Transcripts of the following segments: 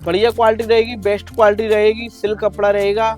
बढ़िया क्वालिटी रहेगी, best quality रहेगी, सिल्क कपड़ा रहेगा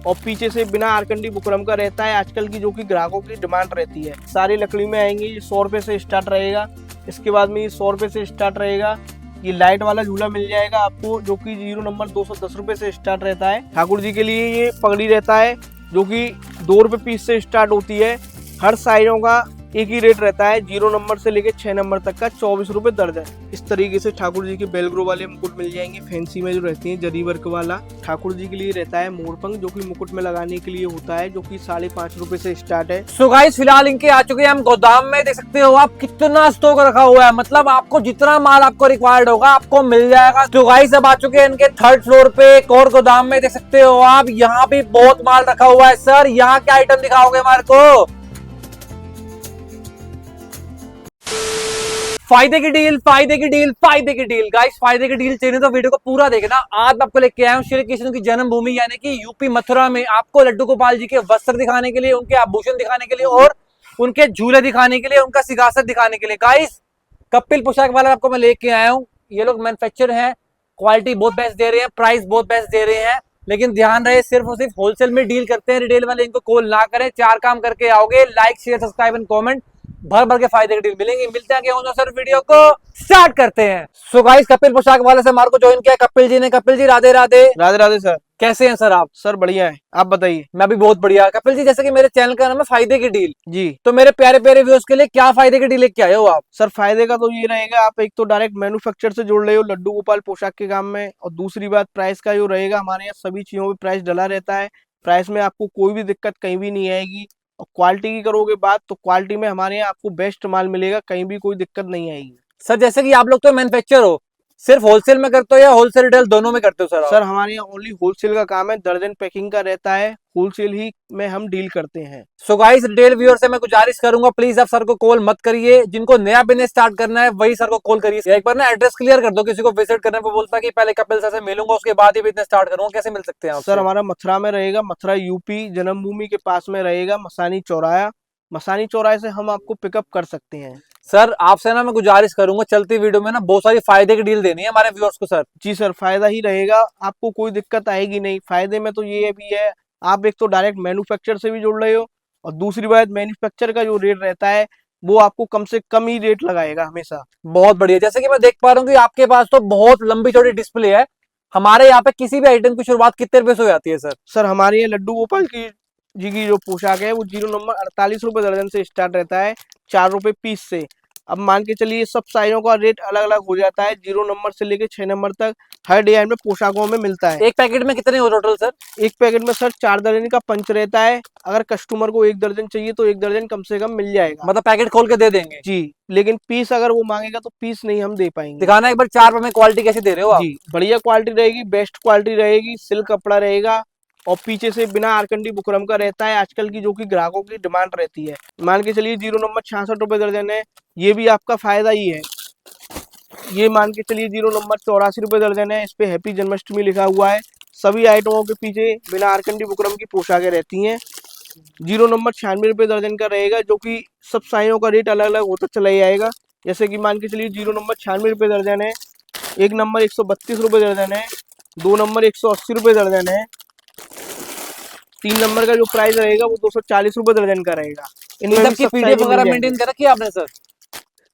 और पीछे से बिना आरकंडी बुकरम का रहता है। आजकल की जो कि ग्राहकों की डिमांड रहती है, सारी लकड़ी में आएंगे। ये 100 रुपए से स्टार्ट रहेगा। इसके बाद में ये 100 रुपए से स्टार्ट रहेगा। ये लाइट वाला झूला मिल जाएगा आपको, जो कि 0 नंबर 210 रुपए से स्टार्ट रहता है। ठाकुर जी के लिए ये पगड़ी रहता है, जो कि 2 रुपए पीस से स्टार्ट होती है। हर साइजों का एक ही रेट रहता है, 0 नंबर से लेके 6 नंबर तक का 24 रुपए दर्जन। इस तरीके से ठाकुर जी के बेलग्रो वाले मुकुट मिल जाएंगे, फैंसी में जो रहती है जरी वर्क वाला। ठाकुर जी के लिए रहता है मोरपंख, जो कि मुकुट में लगाने के लिए होता है, जो कि 5.5 रुपए से स्टार्ट है। सो गाइस फिलहाल इनके आ चुके हैं हम गोदाम में। देख सकते हो आप कितना स्टॉक रखा हुआ है, मतलब आपको जितना माल आपको रिक्वायर्ड होगा आपको मिल जाएगा। तो गाइस अब आ चुके हैं इनके 3rd फ्लोर पे एक और गोदाम में। देख सकते हो आप यहाँ भी बहुत माल रखा हुआ है। सर यहाँ क्या आइटम दिखाओगे हमारे को? फायदे की डील, फायदे की डील, फायदे की डील। गाइस फायदे की डील चाहिए तो वीडियो को पूरा देखना। आज मैं आपको लेके आया हूँ श्री कृष्ण की जन्मभूमि यानी कि यूपी मथुरा में, आपको लड्डू गोपाल जी के वस्त्र दिखाने के लिए, उनके आभूषण दिखाने के लिए और उनके झूले दिखाने के लिए, उनका सिंहासन दिखाने के लिए। गाइस कपिल पोशाक वाला आपको मैं लेके आया हूँ। ये लोग मैन्युफैक्चर है, क्वालिटी बहुत बेस्ट दे रहे हैं, प्राइस बहुत बेस्ट दे रहे हैं, लेकिन ध्यान रहे सिर्फ और सिर्फ होलसेल में डील करते हैं। रिटेल वाले इनको कॉल ना करें। 4 काम करके आओगे, like share subscribe and comment, भर भर के फायदे की डील मिलेंगे। मिलते हैं सर, वीडियो को स्टार्ट करते हैं। सो गाइस कपिल पोशाक वाले से हमारे को ज्वाइन किया कपिल जी ने। कपिल जी राधे राधे। राधे राधे सर। कैसे हैं सर आप? सर बढ़िया है, आप बताइए। मैं भी बहुत बढ़िया। कपिल जी जैसे कि मेरे चैनल का नाम है फायदे की डील जी, तो मेरे प्यारे प्यारे व्यूअर्स के लिए क्या फायदे की डील लेके आए हो आप? सर फायदे का तो ये रहेगा, आप एक तो डायरेक्ट मैन्युफैक्चर से जुड़ रहे हो लड्डू गोपाल पोशाक के काम में, और दूसरी बात प्राइस का जो रहेगा, हमारे यहाँ सभी चीजों में प्राइस डला रहता है। प्राइस में आपको कोई भी दिक्कत कहीं भी नहीं आएगी। और क्वालिटी की करोगे बात, तो क्वालिटी में हमारे यहाँ आपको बेस्ट माल मिलेगा, कहीं भी कोई दिक्कत नहीं आएगी। सर जैसे कि आप लोग तो मैन्युफैक्चर हो, सिर्फ होलसेल में करते हो या होलसेल रिटेल दोनों में करते हो सर? सर हमारे यहाँ ओनली होलसेल का काम है, दर्जन पैकिंग का रहता है, होलसेल ही में हम डील करते हैं। सो गाइस रिटेल व्यूअर से मैं गुजारिश करूंगा प्लीज आप सर को कॉल मत करिए। जिनको नया बिजनेस स्टार्ट करना है वही सर को कॉल करिए। एक बार ना एड्रेस क्लियर कर दो, किसी को विजिट करने पे बोलता है कि पहले कपिल सर से मिलूंगा उसके बाद ही बिजनेस स्टार्ट करूंगा। कैसे मिल सकते हैं आप? सर हमारा मथुरा में रहेगा, मथुरा यूपी जन्मभूमि के पास में रहेगा, मसानी चौराहा। मसानी चौराहे से हम आपको पिकअप कर सकते हैं। सर आपसे ना मैं गुजारिश करूंगा चलती वीडियो में ना बहुत सारी फायदे की डील देनी है हमारे व्यूअर्स को। सर जी सर, फायदा ही रहेगा, आपको कोई दिक्कत आएगी नहीं। फायदे में तो ये भी है, आप एक तो डायरेक्ट मैन्युफैक्चर से भी जुड़ रहे हो, और दूसरी बात मैन्युफैक्चर का जो रेट रहता है वो आपको कम से कम ही रेट लगाएगा हमेशा। बहुत बढ़िया। जैसे कि मैं देख पा रहा हूँ कि आपके पास तो बहुत लंबी चौड़ी डिस्प्ले है। हमारे यहाँ पे किसी भी आइटम की शुरुआत कितने रुपए से हो जाती है सर? सर हमारे यहाँ लड्डू गोपाल की जी की जो पोशाक है वो 0 नंबर 48 रुपए दर्जन से स्टार्ट रहता है, 4 रुपए पीस से। अब मान के चलिए सब साइजों का रेट अलग अलग हो जाता है, 0 नंबर से लेके 6 नंबर तक हर डिजाइन में पोशाकों में मिलता है। एक पैकेट में कितने हो टोटल सर? एक पैकेट में सर 4 दर्जन का पंच रहता है। अगर कस्टमर को 1 दर्जन चाहिए तो 1 दर्जन कम से कम मिल जाएगा। मतलब पैकेट खोल के दे देंगे? जी, लेकिन पीस अगर वो मांगेगा तो पीस नहीं हम दे पाएंगे। दिखाना एक बार 4 रुपए में क्वालिटी कैसी दे रहे हो आप? जी, बढ़िया क्वालिटी रहेगी, बेस्ट क्वालिटी रहेगी, सिल्क कपड़ा रहेगा और पीछे से बिना आरकंडी बुकरम का रहता है। आजकल की जो कि ग्राहकों की डिमांड रहती है, मान के चलिए 0 नंबर 66 रुपए दर्जन है, ये भी आपका फायदा ही है। ये मान के चलिए 0 नंबर 84 रुपए दर्जन है, इस पे हैप्पी जन्माष्टमी लिखा हुआ है। सभी आइटमों के पीछे बिना आरकंडी बुकरम की पोशाकें रहती हैं। 0 नंबर 96 रुपए दर्जन का रहेगा, जो कि सब साइजों का रेट अलग अलग होता चला जाएगा। जैसे कि मान के चलिए 0 नंबर 96 रुपए दर्जन है, 1 नंबर 132 रुपए दर्जन है, 2 नंबर 180 रुपए दर्जन है, 3 नंबर का जो प्राइस रहेगा वो 240 रुपए दर्जन का रहेगा। इन सब की पीडीएफ वगैरह मेंटेन कर रखी है आपने सर?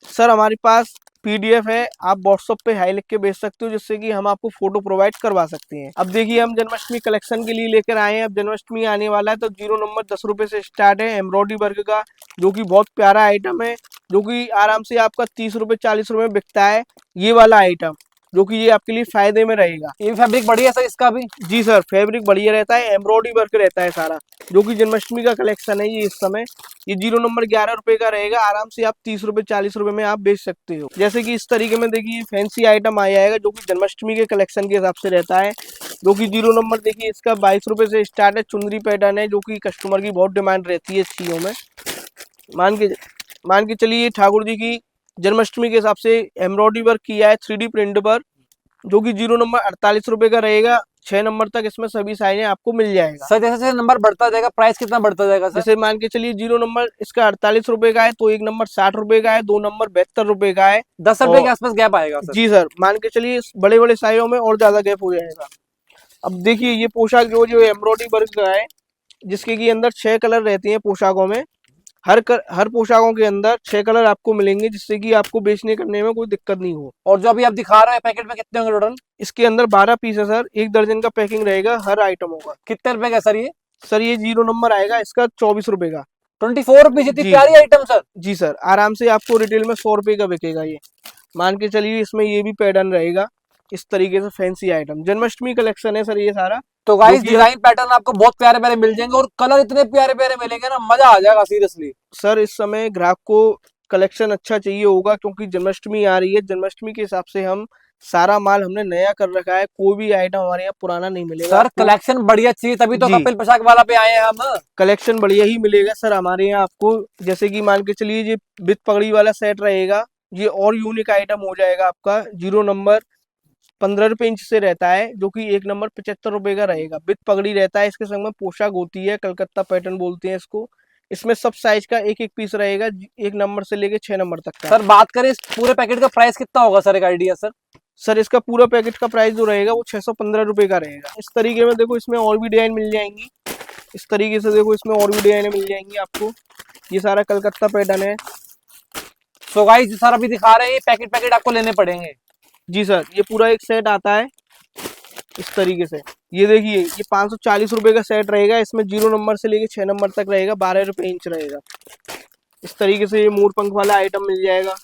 सर हमारे पास पीडीएफ है, आप व्हाट्सएप पे हाई लिख के भेज सकते हो, जिससे कि हम आपको फोटो प्रोवाइड करवा सकते हैं। अब देखिए हम जन्माष्टमी कलेक्शन के लिए लेकर आए हैं। अब जन्माष्टमी आने वाला है तो 0 नंबर 10 रुपए से स्टार्ट है, एम्ब्रॉयडरी वर्क का, जो कि बहुत प्यारा आइटम है, जो कि आराम से आपका 30 रुपए 40 रुपए में बिकता है ये वाला आइटम, जो कि ये आपके लिए फायदे में रहेगा। ये फैब्रिक बढ़िया सर इसका भी? जी सर, फैब्रिक बढ़िया रहता है, एम्ब्रॉयडरी वर्क रहता है सारा, जो कि जन्माष्टमी का कलेक्शन है ये इस समय। ये 0 नंबर 11 रुपए का रहेगा, आराम से आप 30 रुपए 40 रुपए में आप बेच सकते हो। जैसे कि इस तरीके में देखिए फैंसी आइटम आ जाएगा, जो कि जन्माष्टमी के कलेक्शन के हिसाब से रहता है, जो कि 0 नंबर देखिए इसका 22 रुपए से स्टार्ट है। चुंदरी पैटर्न है, जो कि कस्टमर की बहुत डिमांड रहती है इस चीजों में। मान के चलिए ठाकुर जी की जन्माष्टमी के हिसाब से एम्ब्रॉयडरी वर्क किया है 3D प्रिंट पर, जो कि 0 नंबर 48 रुपए का रहेगा, 6 नंबर तक इसमें सभी साइजें आपको मिल जाएगा। सर जैसे जैसे नंबर बढ़ता जाएगा प्राइस कितना बढ़ता जाएगा सर? जैसे मान के चलिए 0 नंबर इसका 48 रुपए का है, तो 1 नंबर 60 रुपए का है, 2 नंबर 72 रुपए का है। 10 रुपए के और आसपास गैप आएगा सर। जी सर, मान के चलिए बड़े बड़े साइजों में और ज्यादा गैप हो जाएगा। अब देखिए ये पोशाक जो जो एम्ब्रॉयडरी वर्क का है, जिसके की अंदर 6 कलर रहती हैं पोशाकों में। हर पोशाकों के अंदर 6 कलर आपको मिलेंगे, जिससे कि आपको बेचने करने में कोई दिक्कत नहीं हो। और जो अभी आप दिखा रहे हैं पैकेट में कितने होंगे टोटल? इसके अंदर 12 पीस है सर, 1 दर्जन का पैकिंग रहेगा हर आइटमों का। कितने रुपए का सर ये? सर ये 0 नंबर आएगा, इसका 24 रुपए का। 24 रुपीज, इतनी जी प्यारी आइटम सर। जी सर, आराम से आपको रिटेल में 100 रुपए का बिकेगा ये। मान के चलिए इसमें ये भी पैटर्न रहेगा इस तरीके से, फैंसी आइटम जन्माष्टमी कलेक्शन है सर ये सारा। तो जो गाइस कि डिजाइन पैटर्न आपको बहुत प्यारे प्यारे मिल जाएंगे और कलर इतने प्यारे प्यारे मिलेंगे ना, मजा आ जाएगा सीरियसली। सर इस समय ग्राहक को कलेक्शन अच्छा चाहिए होगा, क्योंकि जन्माष्टमी आ रही है। जन्माष्टमी के हिसाब से हम सारा माल हमने नया कर रखा है, कोई भी आइटम हमारे यहाँ पुराना नहीं मिलेगा सर आपको। कलेक्शन बढ़िया चाहिए तभी तो जी कपिल पोशाक वाला पे आए हैं हम। कलेक्शन बढ़िया ही मिलेगा सर हमारे यहाँ आपको। जैसे कि मान के चलिए ये विद पगड़ी वाला सेट रहेगा, ये और यूनिक आइटम हो जाएगा आपका। 0 नंबर 15 रुपए इंच से रहता है, जो कि 1 नंबर 75 रुपए का रहेगा। विद पगड़ी रहता है, इसके संग में पोशाक होती है, कलकत्ता पैटर्न बोलते हैं इसको। इसमें सब साइज का एक एक पीस रहेगा, 1 नंबर से लेके 6 नंबर तक का। सर बात करें इस पूरे पैकेट का प्राइस कितना होगा सर, एक आइडिया सर? सर इसका पूरा पैकेट का प्राइस जो रहेगा वो 615 रुपए का रहेगा। इस तरीके में देखो इसमें और भी डिजाइन मिल जाएंगी। इस तरीके से देखो इसमें और भी डिजाइन मिल जाएंगी आपको। ये सारा कलकत्ता पैटर्न है। सो गाइस सर अभी दिखा रहे हैं, ये पैकेट पैकेट आपको लेने पड़ेंगे। जी सर, ये पूरा एक सेट आता है इस तरीके से। ये देखिए ये 540 रुपए का सेट रहेगा। इसमें 0 नंबर से लेके 6 नंबर तक रहेगा, 12 रुपए इंच रहेगा। इस तरीके से ये मोर पंख वाला आइटम मिल जाएगा।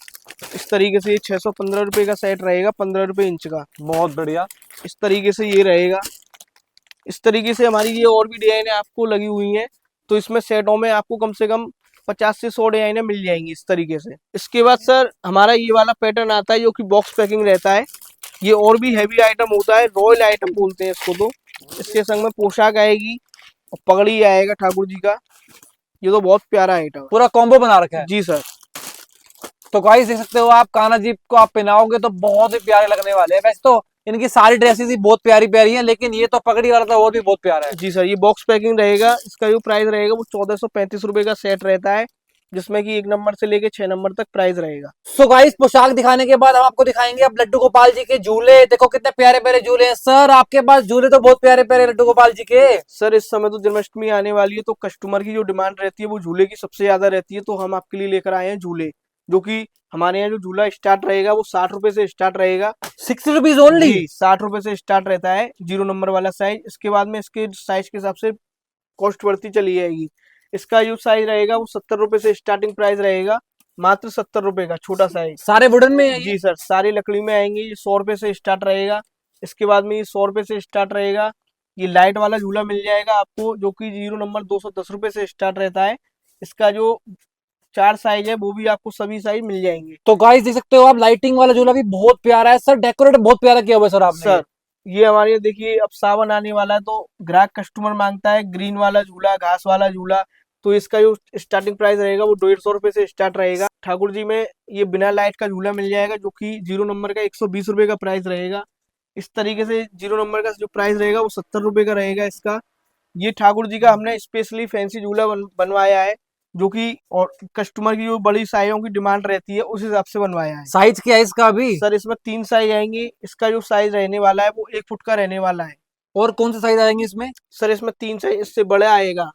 इस तरीके से ये 615 रुपए का सेट रहेगा, 15 रुपए इंच का। बहुत बढ़िया। इस तरीके से ये रहेगा। इस तरीके से हमारी ये और भी डिजाइने आपको लगी हुई हैं। तो इसमें सेटों में आपको कम से कम 50 से 100 डिजाइने मिल जाएंगी इस तरीके से। इसके बाद सर हमारा ये वाला पैटर्न आता है, जो कि बॉक्स पैकिंग रहता है। ये और भी हैवी आइटम होता है, रॉयल आइटम बोलते हैं इसको। तो इसके संग में पोशाक आएगी और पगड़ी आएगा ठाकुर जी का। ये तो बहुत प्यारा आइटम। पूरा कॉम्बो बना रखा है जी सर। तो गाइस देख सकते हो आप, कान्हा जी को आप पहनाओगे तो बहुत ही प्यारे लगने वाले हैं। वैसे तो इनकी सारी ड्रेसेस ही बहुत प्यारी प्यारी हैं, लेकिन ये तो पगड़ी वाला था वो भी बहुत प्यारा है। जी सर, ये बॉक्स पैकिंग रहेगा। इसका जो प्राइस रहेगा वो 1435 रुपए का सेट रहता है, जिसमें कि 1 नंबर से लेके 6 नंबर तक प्राइस रहेगा। सो गाइस पोशाक दिखाने के बाद हम आपको दिखाएंगे अब लड्डू गोपाल जी के झूले। देखो कितने प्यारे प्यारे झूले हैं सर, आपके पास झूले तो बहुत प्यारे प्यारे लड्डू गोपाल जी के। सर इस समय तो जन्माष्टमी आने वाली है, तो कस्टमर की जो डिमांड रहती है वो झूले की सबसे ज्यादा रहती है। तो हम आपके लिए लेकर आए हैं झूले, जो कि हमारे यहाँ जो झूला स्टार्ट रहेगा वो 60 रुपए से स्टार्ट रहेगा। 60 रुपीज ओनली? जी 60 रुपए से स्टार्ट रहता है 0 नंबर वाला साइज। इसके बाद में इसके साइज के हिसाब से कॉस्ट बढ़ती चली जाएगी। इसका जो साइज रहेगा वो 70 रुपए से स्टार्टिंग प्राइस रहेगा, मात्र 70 रुपए का छोटा साइज। सारे वुडन में है ये? जी सर, सारी लकड़ी में आएंगे। ये 100 रुपए से स्टार्ट रहेगा। इसके बाद में ये 100 रुपए से स्टार्ट रहेगा। ये लाइट वाला झूला मिल जाएगा आपको, जो कि 0 नंबर 210 रुपए से स्टार्ट रहता है। इसका जो 4 साइज है वो भी आपको सभी साइज मिल जाएंगे। तो गाइस देख सकते हो आप, लाइटिंग वाला झूला भी बहुत प्यारा है सर, डेकोरेट बहुत प्यारा किया हुआ है सर आपने। सर ये हमारे यहाँ देखिए अब सावन आने वाला है, तो ग्राहक कस्टमर मांगता है ग्रीन वाला झूला, घास वाला झूला। तो इसका जो स्टार्टिंग प्राइस रहेगा वो 150 रुपए से स्टार्ट रहेगा। ठाकुर जी में ये बिना लाइट का झूला मिल जाएगा, जो कि 0 नंबर का 120 रुपए का प्राइस रहेगा। इस तरीके से 0 नंबर का जो प्राइस रहेगा वो 70 रुपए का रहेगा इसका। ये ठाकुर जी का हमने स्पेशली फैंसी झूला बनवाया है, जो कि और कस्टमर की जो बड़ी साइजों की डिमांड रहती है उस हिसाब से बनवाया है। साइज क्या है इसका अभी? सर इसमें 3 साइज आएंगे। इसका जो साइज रहने वाला है वो 1 फुट का रहने वाला है। और कौन से साइज आएंगे इसमें? सर इसमें 3 साइज इससे बड़ा आएगा।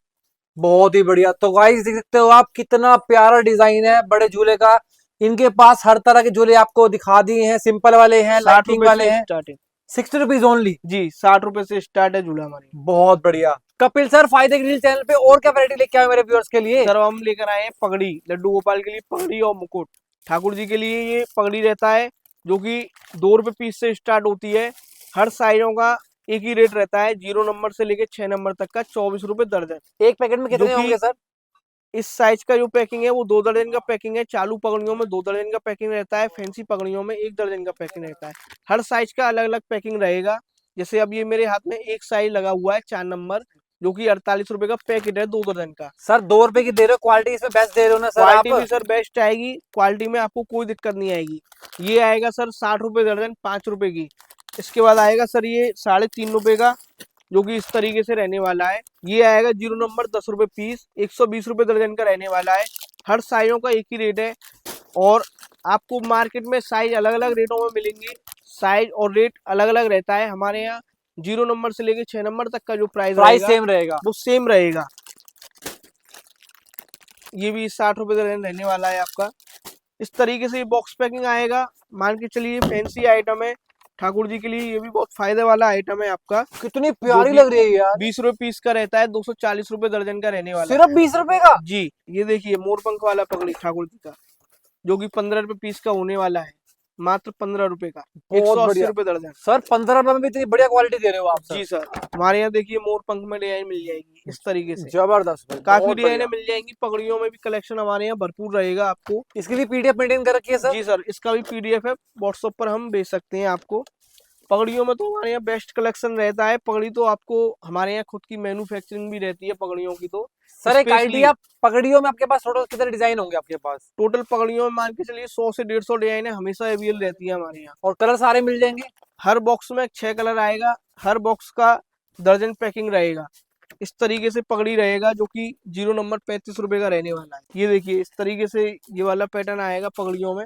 बहुत ही बढ़िया। तो गाइस देख सकते हो आप, कितना प्यारा डिजाइन है बड़े झूले का। इनके पास हर तरह के झूले आपको दिखा दिए हैं, सिंपल वाले हैं, 60 लाइटिंग रुपए वाले से हैं। स्टार्टिंग। 60 rupees only? जी 60 रुपए से स्टार्ट है झूला हमारी। बहुत बढ़िया। कपिल सर फायदे के लिए चैनल पे और क्या वैरायटी लेके आए मेरे व्यूअर्स के लिए? सर हम लेकर आए हैं पगड़ी, लड्डू गोपाल के लिए पगड़ी और मुकुट। ठाकुर जी के लिए ये पगड़ी रहता है, जो कि 2 रुपए पीस से स्टार्ट होती है। हर साइजों का एक ही रेट रहता है, 0 नंबर से लेके 6 नंबर तक का 24 रुपए दर्जन। एक पैकेट में कितने जो कि होंगे सर? इस साइज का जो पैकिंग है वो 2 दर्जन का पैकिंग है। चालू पगड़ियों में 2 दर्जन का पैकिंग रहता है, फैंसी पगड़ियों में 1 दर्जन का पैकिंग रहता है। हर साइज का अलग अलग पैकिंग रहेगा। जैसे अब ये मेरे हाथ में एक साइज लगा हुआ है 4 नंबर, जो कि 48 रुपए का पैकेट है 2 दर्जन का। सर 2 रुपए की दे रहे हो, क्वालिटी इसमें बेस्ट दे रहे हो ना सर आप? क्वालिटी भी सर बेस्ट आएगी, क्वालिटी में आपको कोई दिक्कत नहीं आएगी। ये आएगा सर 60 रुपए दर्जन, 5 रुपए की। इसके बाद आएगा सर ये 3.5 रुपए का, जो कि इस तरीके से रहने वाला है। ये आएगा 0 नंबर 10 रुपए पीस, 120 रुपए दर्जन का रहने वाला है। हर साइजों का एक ही रेट है, और आपको मार्केट में साइज अलग अलग रेटों में मिलेंगे। साइज और रेट अलग अलग रहता है हमारे यहाँ। 0 नंबर से लेके 6 नंबर तक का जो प्राइस प्राइस रहेगा सेम रहेगा। वो सेम रहेगा। ये भी 60 रुपए दर्जन रहने वाला है आपका। इस तरीके से ये बॉक्स पैकिंग आएगा। मान के चलिए फैंसी आइटम है ठाकुर जी के लिए, ये भी बहुत फायदे वाला आइटम है आपका। कितनी जो प्यारी कि लग रही है यार। 20 रुपए पीस का रहता है, 240 रुपए दर्जन का रहने वाला सिर्फ 20 रुपए का? है जी। ये देखिए मोरपंख वाला पगड़ी ठाकुर जी का, जो कि 15 रुपए पीस का होने वाला है, मात्र 15 रुपए का, बहुत 180 बढ़िया रुपए दर्जन। सर, 15 रुपए में भी इतनी बढ़िया क्वालिटी दे रहे हो आप सर। जी सर, हमारे यहाँ देखिए मोरपंख में डिजाइन मिल जाएगी इस तरीके से, जबरदस्त भाई, काफी बहुत डिजाइने बढ़िया। मिल जाएंगी। पगड़ियों में भी कलेक्शन हमारे यहाँ भरपूर रहेगा आपको। इसकी भी पीडीएफ मेंटेन कर रखी है सर? जी सर, इसका भी पीडीएफ है, व्हाट्सएप पर हम भेज सकते हैं आपको। पगड़ियों में तो हमारे यहाँ बेस्ट कलेक्शन रहता है। पगड़ी तो आपको हमारे यहाँ खुद की मैन्युफैक्चरिंग भी रहती है पगड़ियों की, तो सर एक स्पेशली आइडिया, पगड़ियों में आपके पास टोटल कितने डिजाइन होंगे आपके पास? टोटल पगड़ियों में मान के चलिए 100 से 150 डिजाइन हमेशा अवेलेबल रहती है हमारे यहाँ। और कलर सारे मिल जाएंगे? हर बॉक्स में 6 कलर आएगा, हर बॉक्स का दर्जन पैकिंग रहेगा। इस तरीके से पगड़ी रहेगा, जो कि 0 नंबर 35 रुपए का रहने वाला है। ये देखिए इस तरीके से ये वाला पैटर्न आएगा पगड़ियों में,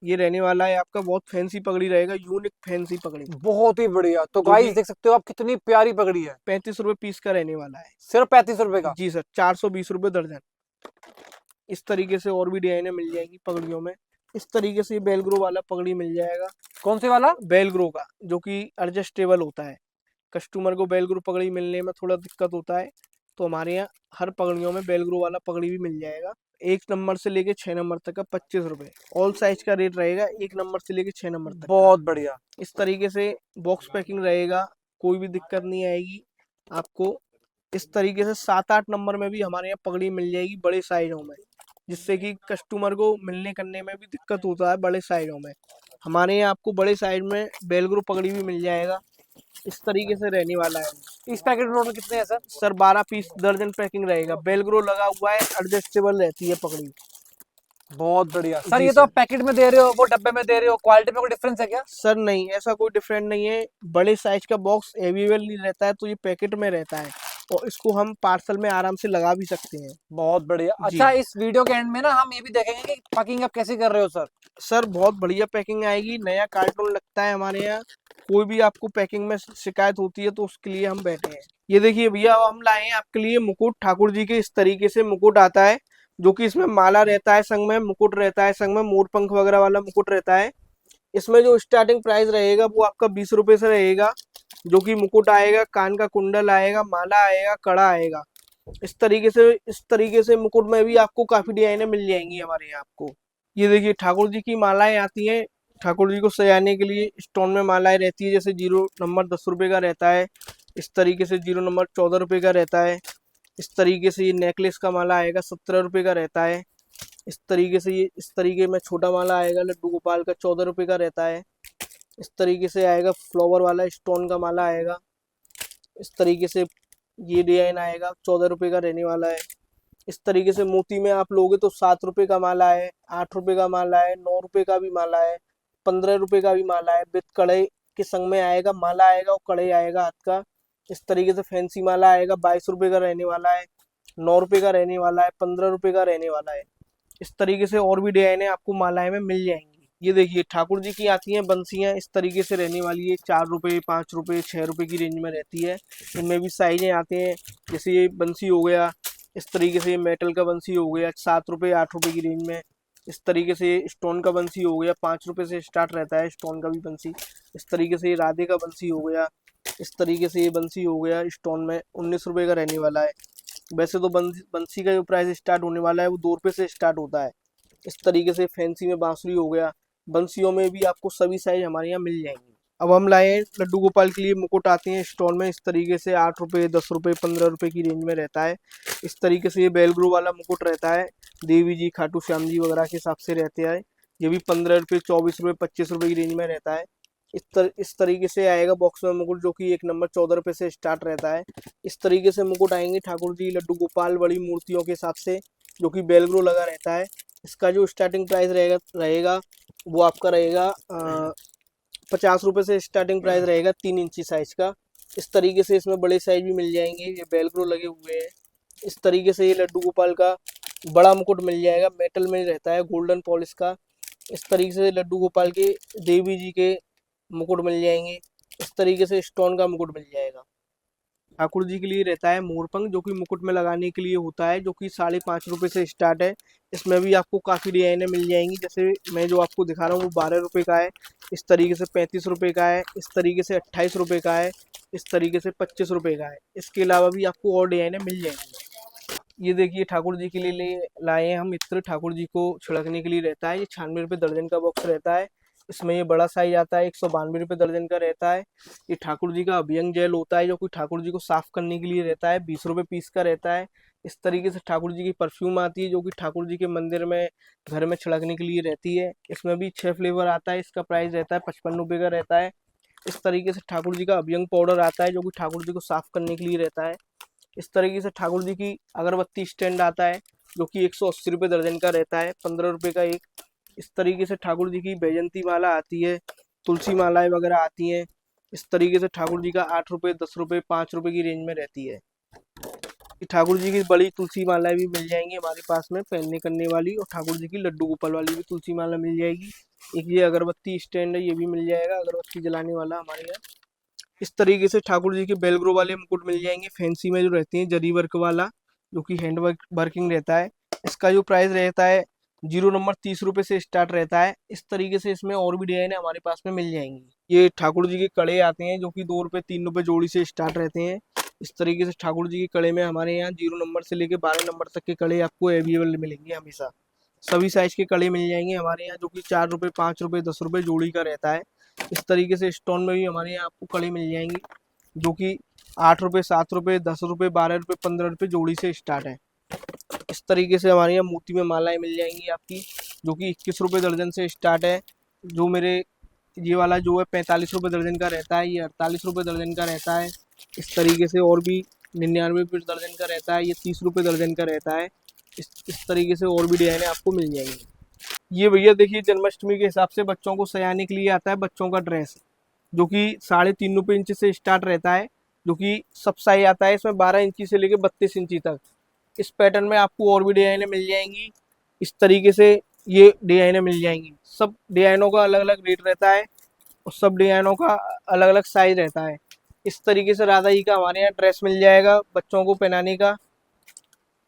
ये रहने वाला है आपका। बहुत फैंसी पगड़ी रहेगा, यूनिक फैंसी पगड़ी, बहुत ही बढ़िया। तो जो गाइस कि देख सकते हो आप कितनी प्यारी पगड़ी है। 35 रुपए पीस का रहने वाला है। सिर्फ 35 रुपए का? जी सर, 420 रुपए दर्जन। इस तरीके से और भी डिजाइने मिल जाएंगी पगड़ियों में। इस तरीके से बेलग्रो वाला पगड़ी मिल जाएगा, कौन से वाला? बेलग्रो का, जो कि एडजस्टेबल होता है। कस्टमर को बेलग्रो पगड़ी मिलने में थोड़ा दिक्कत होता है, तो हमारे यहाँ हर पगड़ियों में बेलग्रो वाला पगड़ी भी मिल जाएगा। 1 नंबर से लेके 6 नंबर तक का 25 रुपए, ऑल साइज का रेट रहेगा 1 नंबर से लेके 6 नंबर तक का। बहुत बढ़िया। इस तरीके से बॉक्स पैकिंग रहेगा, कोई भी दिक्कत नहीं आएगी आपको। इस तरीके से 7-8 नंबर में भी हमारे यहाँ पगड़ी मिल जाएगी बड़े साइजों में, जिससे कि कस्टमर को मिलने करने में भी दिक्कत होता है बड़े साइजों में। हमारे यहाँ आपको बड़े साइज में बेलग्रो पगड़ी भी मिल जाएगा। इस तरीके से रहने वाला है। इस पैकेट में टोटल कितने हैं सर? सर 12 पीस दर्जन पैकिंग रहेगा, बेलग्रो लगा हुआ है, एडजस्टेबल रहती है पगड़ी। बहुत बढ़िया सर। जी ये तो सर। आप पैकेट में दे रहे हो, वो डब्बे में दे रहे हो, क्वालिटी में कोई डिफरेंस है क्या? सर नहीं, ऐसा कोई डिफरेंट नहीं है। बड़े साइज का बॉक्स अवेलेबल नहीं रहता है, तो ये पैकेट में रहता है, और इसको हम पार्सल में आराम से लगा भी सकते हैं। बहुत बढ़िया। जी अच्छा, इस वीडियो के एंड में ना हम ये भी देखेंगे कि पैकिंग आप कैसे कर रहे हो सर। सर, बहुत बढ़िया पैकिंग आएगी। नया कार्टून लगता है हमारे यहाँ। कोई भी आपको पैकिंग में शिकायत होती है तो उसके लिए हम बैठे हैं। ये देखिए भैया, हम लाए हैं आपके लिए मुकुट ठाकुर जी के। इस तरीके से मुकुट आता है, जो कि इसमें माला रहता है, संग में मुकुट रहता है, संग में मोरपंख वगैरह वाला मुकुट रहता है। इसमें जो स्टार्टिंग प्राइस रहेगा वो आपका 20 रुपए से रहेगा, जो कि मुकुट आएगा, कान का कुंडल आएगा, माला आएगा, कड़ा आएगा। इस तरीके से मुकुट में भी आपको काफी डिजाइने मिल जाएंगी हमारे यहाँ आपको। ये देखिए ठाकुर जी की मालाएं आती हैं, ठाकुर जी को सजाने के लिए स्टोन में मालाएं रहती है। जैसे 0 नंबर 10 रुपए का रहता है, इस तरीके से 0 नंबर 14 रुपए का रहता है। इस तरीके से ये नेकलेस का माला आएगा, 17 रुपए का रहता है। इस तरीके में छोटा माला आएगा लड्डू गोपाल का, 14 रुपए का रहता है। इस तरीके से आएगा फ्लावर वाला स्टोन का माला आएगा। इस तरीके से ये डिजाइन आएगा, 14 रुपए का रहने वाला है। इस तरीके से मोती में आप लोगे तो 7 रुपए का माला है, 8 रुपए का माला है, 9 रुपए का भी माला है, 15 रुपए का भी माला है। विद कड़े के संग में आएगा, माला आएगा और कड़े आएगा हाथ का। इस तरीके से फैंसी माला आएगा, 22 रुपए का रहने वाला है, 9 रुपए का रहने वाला है, 15 रुपए का रहने वाला है। इस तरीके से और भी डिजाइने आपको मालाएं में मिल जाएंगी। ये देखिए ठाकुर जी की आती हैं बंसियां, इस तरीके से रहने वाली है। 4 रुपए, 5 रुपए, 6 रुपए की रेंज में रहती है। इनमें भी साइजें आते हैं, जैसे ये बंसी हो गया, इस तरीके से ये मेटल का बंसी हो गया 7 रुपए, 8 रुपए की रेंज में। इस तरीके से ये स्टोन का बंसी हो गया, 5 रुपए से स्टार्ट रहता है स्टोन का भी बंसी। इस तरीके से ये राधे का बंसी हो गया। इस तरीके से ये बंसी हो गया स्टोन में, 19 रुपए का रहने वाला है। वैसे तो बंसी का जो प्राइस स्टार्ट होने वाला है वो 2 रुपए से स्टार्ट होता है। इस तरीके से फैंसी में बांसुरी हो गया। बंसियों में भी आपको सभी साइज हमारे यहाँ मिल जाएंगे। अब हम लाए हैं लड्डू गोपाल के लिए मुकुट आते हैं स्टोन में, इस तरीके से 8 रुपए, 10 रुपए, 15 रुपए की रेंज में रहता है। इस तरीके से ये बेलग्रो वाला मुकुट रहता है, देवी जी, खाटू श्याम जी वगैरह के हिसाब से रहते हैं। ये भी 15 रुपए, 24 रुपए, 25 रुपए की रेंज में रहता है। इस तरीके से आएगा बॉक्स में मुकुट, जो कि 1 नंबर 14 रुपए से स्टार्ट रहता है। इस तरीके से मुकुट आएंगे ठाकुर जी, लड्डू गोपाल, बड़ी मूर्तियों के हिसाब से, जो कि बेलग्रो लगा रहता है। इसका जो स्टार्टिंग प्राइस रहेगा वो आपका रहेगा 50 रुपये से स्टार्टिंग प्राइस रहेगा 3 इंची साइज का। इस तरीके से इसमें बड़े साइज भी मिल जाएंगे, ये वेलक्रो लगे हुए हैं। इस तरीके से ये लड्डू गोपाल का बड़ा मुकुट मिल जाएगा, मेटल में रहता है, गोल्डन पॉलिश का। इस तरीके से लड्डू गोपाल के देवी जी के मुकुट मिल जाएंगे। इस तरीके से स्टोन का मुकुट मिल जाएगा। ठाकुर जी के लिए रहता है मोरपंख, जो कि मुकुट में लगाने के लिए होता है, जो कि 5.5 रुपये से स्टार्ट है। इसमें भी आपको काफ़ी डिजाइनें मिल जाएंगी। जैसे मैं जो आपको दिखा रहा हूँ वो 12 रुपये का है, इस तरीके से 35 रुपये का है, इस तरीके से 28 रुपये का है, इस तरीके से 25 रुपये का है। इसके अलावा भी आपको और डिजाइनें मिल जाएंगी। ये देखिए ठाकुर जी के लिए लाए हैं हम इत्र, ठाकुर जी को छिड़कने के लिए रहता है। ये 96 रुपये दर्जन का बॉक्स रहता है। इसमें ये बड़ा साइज आता है, 192 रुपये दर्जन का रहता है। ये ठाकुर जी का अभ्यंग जेल होता है, जो कि ठाकुर जी को साफ करने के लिए रहता है, 20 रुपये पीस का रहता है। इस तरीके से ठाकुर जी की परफ्यूम आती है, जो कि ठाकुर जी के मंदिर में घर में छिड़कने के लिए रहती है। इसमें भी 6 फ्लेवर आता है, इसका प्राइस रहता है 55 रुपये का रहता है। इस तरीके से ठाकुर जी का अभ्यंग पाउडर आता है, जो कि ठाकुर जी को साफ करने के लिए रहता है। इस तरीके से ठाकुर जी की अगरबत्ती स्टैंड आता है, जो कि 180 रुपये दर्जन का रहता है, 15 रुपये का एक। इस तरीके से ठाकुर जी की बैजंती माला आती है, तुलसी मालाएं वगैरह आती हैं। इस तरीके से ठाकुर जी का 8 रुपये, 10 रुपये, 5 रुपये की रेंज में रहती है। ठाकुर जी की बड़ी तुलसी मालाएं भी मिल जाएंगी हमारे पास में पहनने करने वाली, और ठाकुर जी की लड्डू गोपाल वाली भी तुलसी माला मिल जाएगी। एक ये अगरबत्ती स्टैंड है, ये भी मिल जाएगा, अगरबत्ती जलाने वाला हमारे यहाँ। इस तरीके से ठाकुर जी के बेलग्रो वाले मुकुट मिल जाएंगे, फैंसी में जो रहते हैं, जरी वर्क वाला, जो कि हैंड वर्किंग रहता है। इसका जो प्राइस रहता है 0 नंबर 30 रुपये से स्टार्ट रहता है। इस तरीके से इसमें और भी डिजाइन हमारे पास में मिल जाएंगी। ये ठाकुर जी के कड़े आते हैं, जो कि 2 रुपये 3 रुपये जोड़ी से स्टार्ट रहते हैं। इस तरीके से ठाकुर जी के कड़े में हमारे यहाँ 0 नंबर से लेके 12 नंबर तक के कड़े आपको अवेलेबल मिलेंगे हमेशा। सभी साइज के कड़े मिल जाएंगे हमारे यहाँ, जो कि 4 रुपये, 5 रुपये, 10 रुपये जोड़ी का रहता है। इस तरीके से स्टोन में भी हमारे यहाँ आपको कड़ी मिल जाएंगी, जो कि 8 रुपये, 7 रुपये, 10 रुपये, 12 रुपये, 15 रुपये जोड़ी से स्टार्ट है। इस तरीके से हमारे यहाँ मोती में मालाएं मिल जाएंगी आपकी, जो कि 21 रुपये दर्जन से स्टार्ट है। जो मेरे ये वाला जो है 45 रुपये दर्जन का रहता है, ये 48 रुपये दर्जन का रहता है। इस तरीके से और भी 99 रुपये दर्जन का रहता है, ये 30 रुपये दर्जन का रहता है। इस तरीके से और भी डिजाइने आपको मिल जाएंगी। ये भैया देखिए जन्माष्टमी के हिसाब से बच्चों को सजाने के लिए आता है बच्चों का ड्रेस, जो कि 3.5 इंच से स्टार्ट रहता है, जो कि सब साइज आता है। इसमें 12 इंची से लेकर 32 इंची तक। इस पैटर्न में आपको और भी डिजाइनें मिल जाएंगी। इस तरीके से ये डिजाइनें मिल जाएंगी। सब डिजाइनों का अलग अलग रेट रहता है, और सब डिजाइनों का अलग अलग साइज रहता है। इस तरीके से राधा जी का हमारे यहाँ ड्रेस मिल जाएगा बच्चों को पहनाने का।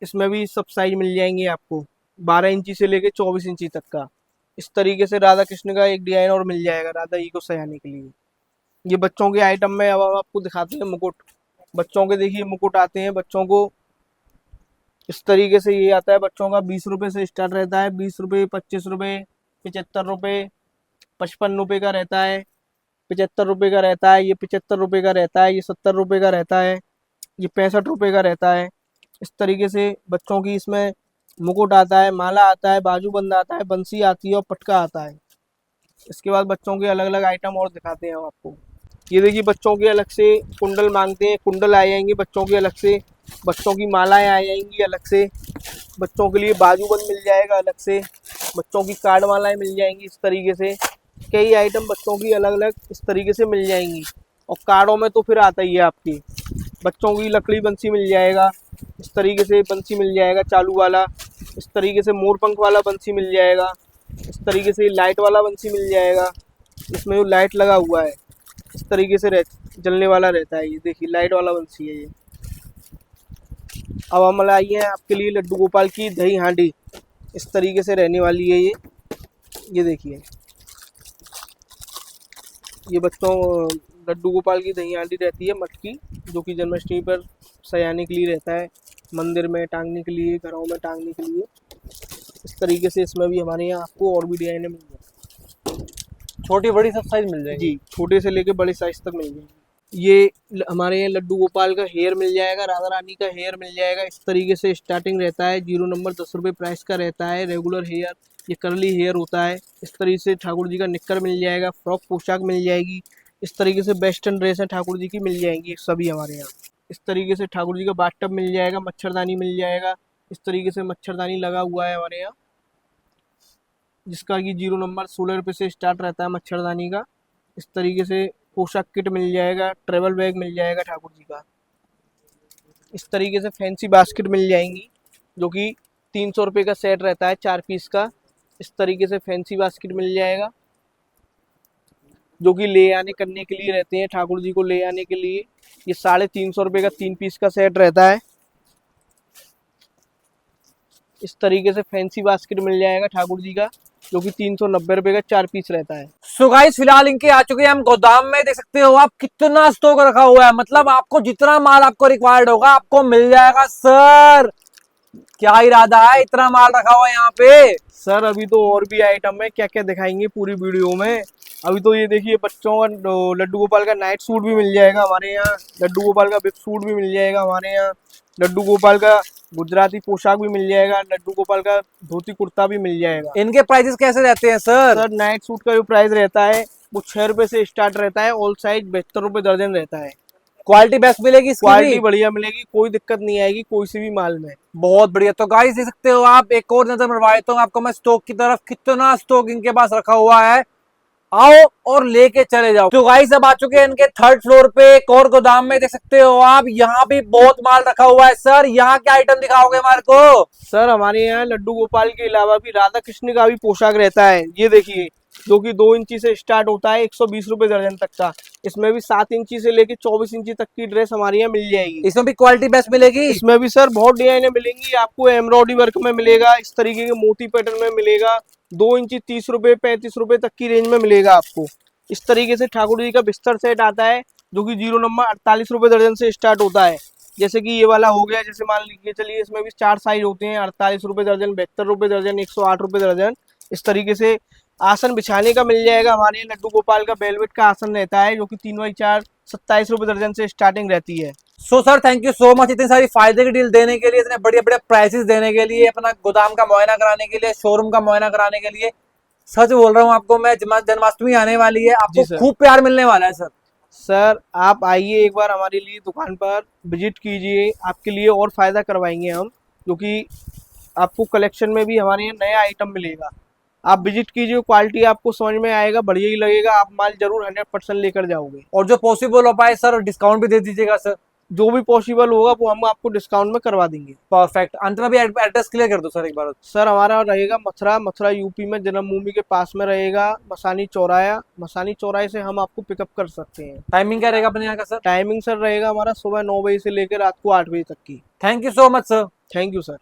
इसमें भी सब साइज मिल जाएंगे आपको, 12 इंची से लेके 24 इंची तक का। इस तरीके से राधा कृष्ण का एक डिजाइन और मिल जाएगा राधा जी को सजाने के लिए। ये बच्चों के आइटम में अब हम आपको दिखाते हैं मुकुट। बच्चों के देखिए मुकुट आते हैं बच्चों को। इस तरीके से ये आता है बच्चों का, 20 रुपये से स्टार्ट रहता है, 20 रुपये, 25 रुपये, 75 रुपये, 55 रुपये का रहता है, 75 रुपये का रहता है, ये 75 रुपये का रहता है, ये 70 रुपये का रहता है, ये 65 रुपये का रहता है। इस तरीके से बच्चों की इसमें मुकुट आता है, माला आता है, बाजूबंद आता है, बंसी आती है और पटका आता है। इसके बाद बच्चों के अलग अलग आइटम और दिखाते हैं हम आपको। ये देखिए बच्चों के अलग से कुंडल मांगते हैं, कुंडल आ जाएंगे बच्चों के अलग से, बच्चों की मालाएं आ जाएंगी अलग से, बच्चों के लिए बाजूबंद मिल जाएगा अलग से, बच्चों की कार्ड मालाएं मिल जाएंगी। इस तरीके से कई आइटम बच्चों की अलग अलग इस तरीके से मिल जाएंगी। और कार्डों में तो फिर आता ही है आपकी बच्चों की लकड़ी बंसी मिल जाएगा, इस तरीके से बंसी मिल जाएगा चालू वाला, इस तरीके से मोरपंख वाला बंसी मिल जाएगा, इस तरीके से लाइट वाला बंसी मिल जाएगा, इसमें जो लाइट लगा हुआ है इस तरीके से जलने वाला रहता है। ये देखिए लाइट वाला बंसी है ये। अब हम लाइए हैं आपके लिए लड्डू गोपाल की दही हांडी, इस तरीके से रहने वाली है ये देखिए, ये बच्चों लड्डू गोपाल की दही हांडी रहती है मटकी, जो कि जन्माष्टमी पर सजाने के लिए रहता है, मंदिर में टांगने के लिए, घरों में टांगने के लिए। इस तरीके से इसमें भी हमारे यहाँ आपको और भी डिजाइनें मिल जाएंगी, छोटी बड़ी सब साइज मिल जाएगी जी, छोटे से लेके बड़े साइज तक मिल जाएंगे। ये हमारे यहाँ लड्डू गोपाल का हेयर मिल जाएगा, राधा रानी का हेयर मिल जाएगा। इस तरीके से स्टार्टिंग रहता है, 0 नंबर 10 रुपये प्राइस का रहता है। रेगुलर हेयर, ये करली हेयर होता है। इस तरीके से ठाकुर जी का निक्कर मिल जाएगा, फ्रॉक पोशाक मिल जाएगी। इस तरीके से वेस्टर्न ड्रेस है ठाकुर जी की मिल जाएंगी सभी हमारे यहाँ। इस तरीके से ठाकुर जी का बाथटब मिल जाएगा, मच्छरदानी मिल जाएगा। इस तरीके से मच्छरदानी लगा हुआ है हमारे यहाँ, जिसका कि 0 नंबर 16 रुपये से स्टार्ट रहता है मच्छरदानी का। इस तरीके से पोशाक किट मिल जाएगा, ट्रेवल बैग मिल जाएगा ठाकुर जी का। इस तरीके से फैंसी बास्केट मिल जाएंगी जो कि 300 रुपये का सेट रहता है 4 पीस का। इस तरीके से फैंसी बास्केट मिल जाएगा जो कि ले आने करने के लिए रहते हैं, ठाकुर जी को ले आने के लिए। ये 350 रुपये का 3 पीस का सेट रहता है। इस तरीके से फैंसी बास्केट मिल जाएगा ठाकुर जी का जो कि 390 रुपये का 4 पीस रहता है। सो गाइस फिलहाल इनके आ चुके हैं हम गोदाम में, देख सकते हो आप कितना स्टॉक रखा हुआ है। मतलब आपको जितना माल आपको रिक्वायर्ड होगा आपको मिल जाएगा सर। क्या इरादा है, इतना माल रखा हुआ है यहाँ पे। सर अभी तो और भी आइटम है, क्या क्या दिखाएंगे पूरी वीडियो में। अभी तो ये देखिए बच्चों का लड्डू गोपाल का नाइट सूट भी मिल जाएगा हमारे यहाँ। लड्डू गोपाल का बिग सूट भी मिल जाएगा हमारे यहाँ। लड्डू गोपाल का गुजराती पोशाक भी मिल जाएगा। लड्डू गोपाल का धोती कुर्ता भी मिल जाएगा। इनके प्राइसेस कैसे रहते हैं सर? सर नाइट सूट का जो प्राइस रहता है वो 6 रुपए से स्टार्ट रहता है। ऑल साइज 72 रुपए दर्जन रहता है। क्वालिटी बेस्ट मिलेगी इसकी क्वालिटी भी? बढ़िया मिलेगी, कोई दिक्कत नहीं आएगी कोई सी भी माल में। बहुत बढ़िया। तो गाइस देख सकते हो आप, एक और नजर मरवा देता हूँ आपको मैं स्टॉक की तरफ। कितना स्टॉक इनके पास रखा हुआ है, आओ और लेके चले जाओ। तो गाइस अब आ चुके हैं इनके 3rd फ्लोर पे एक और गोदाम में, देख सकते हो आप। यहाँ भी बहुत माल रखा हुआ है। सर यहाँ क्या आइटम दिखाओगे हमारे को? सर हमारे यहाँ लड्डू गोपाल के अलावा भी राधा कृष्ण का भी पोशाक रहता है। ये देखिए जो कि 2 इंची से स्टार्ट होता है 120 रुपए दर्जन तक का। इसमें भी 7 इंची से लेके 24 इंची तक की ड्रेस हमारे यहाँ मिल जाएगी। इसमें भी क्वालिटी बेस्ट मिलेगी? इसमें भी सर बहुत डिजाइने मिलेंगी आपको। एम्ब्रॉयडरी वर्क में मिलेगा, इस तरीके के मोती पैटर्न में मिलेगा। 2 इंची 30 रुपए 35 रुपए तक की रेंज में मिलेगा आपको। इस तरीके से ठाकुर जी का बिस्तर सेट आता है जो कि 0 नंबर 48 रुपए दर्जन से स्टार्ट होता है। जैसे कि ये वाला हो गया, जैसे मान लीजिए चलिए इसमें भी 4 साइज होते हैं। 48 रुपए दर्जन, 72 रुपए दर्जन, 108 रुपए दर्जन। इस तरीके से आसन बिछाने का मिल जाएगा हमारे यहाँ। लड्डू गोपाल का वेलवेट का आसन रहता है जो कि 3x4 27 रुपए दर्जन से स्टार्टिंग रहती है। So sir thank you so much इतनी सारी फायदे की डील देने के लिए, इतने बढ़िया बढ़िया प्राइसेस देने के लिए, अपना गोदाम का मुआयना कराने के लिए, शोरूम का मुआयना कराने के लिए। सच बोल रहा हूँ आपको मैं, जन्माष्टमी आने वाली है, आपको सर। खूब प्यार मिलने वाला है सर। सर आप आइए एक बार हमारे लिए दुकान पर विजिट कीजिए, आपके लिए और फायदा करवाएंगे हम, क्योंकि आपको कलेक्शन में भी हमारे यहाँ नया आइटम मिलेगा। आप विजिट कीजिए, क्वालिटी आपको समझ में आएगा, बढ़िया ही लगेगा। आप माल जरूर 100% लेकर जाओगे। और जो पॉसिबल हो पाए सर डिस्काउंट भी दे दीजिएगा सर। जो भी पॉसिबल होगा वो हम आपको डिस्काउंट में करवा देंगे। परफेक्ट। अंत में भी एड्रेस क्लियर कर दो सर एक बार। सर हमारा रहेगा मथुरा यूपी में, जन्मभूमि के पास में रहेगा। मसानी चौराहे से हम आपको पिकअप कर सकते हैं। टाइमिंग क्या रहेगा अपने यहाँ का सर? टाइमिंग सर रहेगा हमारा सुबह 9 बजे से लेकर रात को 8 बजे तक की। Thank you so much sir. Thank you sir.